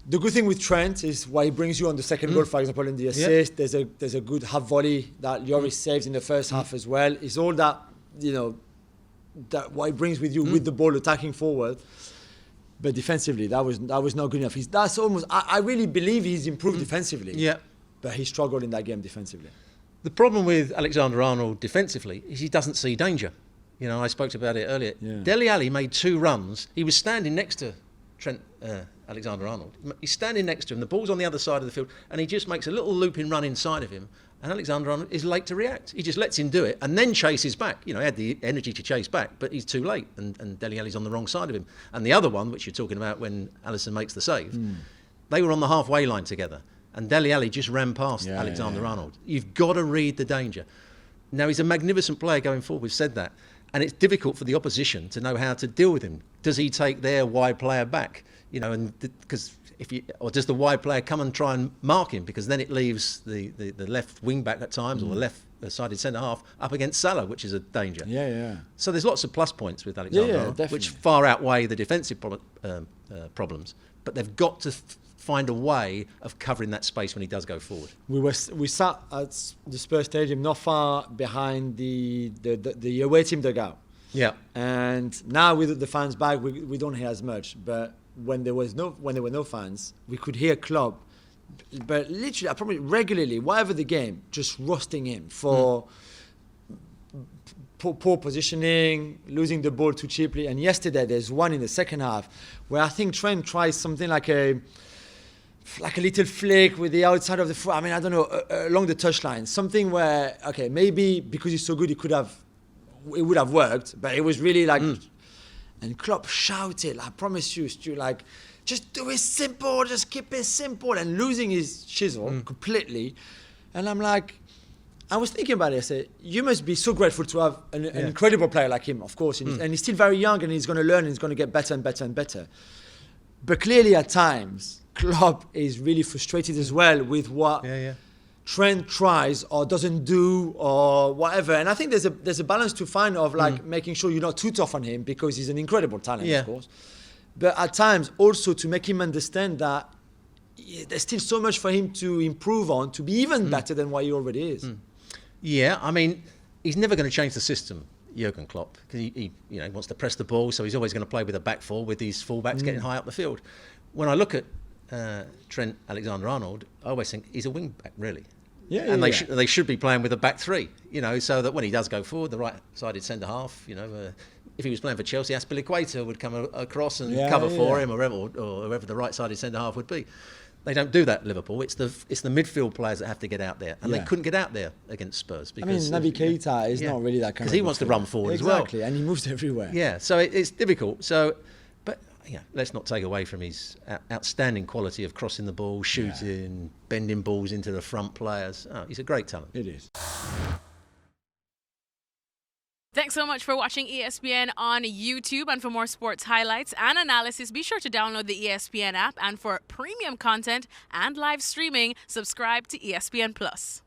The good thing with Trent is why he brings you on the second goal, for example, in the assist. Yeah. There's a good half volley that Lloris saves in the first half as well. It's all that, that what he brings with you with the ball attacking forward. But defensively, that was not good enough. I really believe he's improved defensively. Yeah. But he struggled in that game defensively. The problem with Alexander-Arnold defensively is he doesn't see danger. I spoke about it earlier. Yeah. Dele Alli made 2 runs. He was standing next to Trent Alexander-Arnold. He's standing next to him. The ball's on the other side of the field, and he just makes a little looping run inside of him. And Alexander-Arnold is late to react. He just lets him do it and then chases back. He had the energy to chase back, but he's too late. And Dele Alli's on the wrong side of him. And the other one, which you're talking about when Alisson makes the save, they were on the halfway line together. And Dele Alli just ran past Alexander-Arnold. You've got to read the danger. Now, he's a magnificent player going forward. We've said that. And it's difficult for the opposition to know how to deal with him. Does he take their wide player back? Or does the wide player come and try and mark him? Because then it leaves the left wing back at times, or the left-sided centre half up against Salah, which is a danger. Yeah. So there's lots of plus points with Alexander, which far outweigh the defensive problems. But they've got to find a way of covering that space when he does go forward. We sat at the Spurs stadium, not far behind the away team dugout. Yeah. And now with the fans back, we don't hear as much. But when there were no fans, we could hear Klopp, but literally, I probably regularly, whatever the game, just roasting him for poor positioning, losing the ball too cheaply. And yesterday, there's one in the second half where I think Trent tries something like a little flick with the outside of the foot. I mean, I don't know, along the touchline, something where maybe because he's so good, it would have worked, but it was really like. And Klopp shouted, I promise you, Stu, just do it simple, just keep it simple, and losing his chisel completely. And I'm like, I was thinking about it. I said, you must be so grateful to have an incredible player like him, of course. And he's still very young, and he's going to learn, and he's going to get better and better and better. But clearly at times, Klopp is really frustrated as well with what Trent tries or doesn't do or whatever. And I think there's a balance to find of making sure you're not too tough on him, because he's an incredible talent, of course. But at times also to make him understand that there's still so much for him to improve on, to be even better than what he already is. Yeah, I mean, he's never going to change the system, Jurgen Klopp, because he wants to press the ball, so he's always going to play with a back four with these fullbacks getting high up the field. When I look at Trent Alexander-Arnold, I always think he's a wing back, really. They should be playing with a back three, so that when he does go forward, the right-sided centre half, if he was playing for Chelsea, Aspilicueta would come across and cover for him, or whoever the right-sided centre half would be. They don't do that at Liverpool. It's the midfield players that have to get out there, and they couldn't get out there against Spurs. Because Naby Keita is not really that kind of. Because he wants to run forward as well. Exactly, and he moves everywhere. Yeah, so it's difficult. So, but let's not take away from his outstanding quality of crossing the ball, shooting, bending balls into the front players. Oh, he's a great talent. It is. Thanks so much for watching ESPN on YouTube. And for more sports highlights and analysis, be sure to download the ESPN app. And for premium content and live streaming, subscribe to ESPN Plus.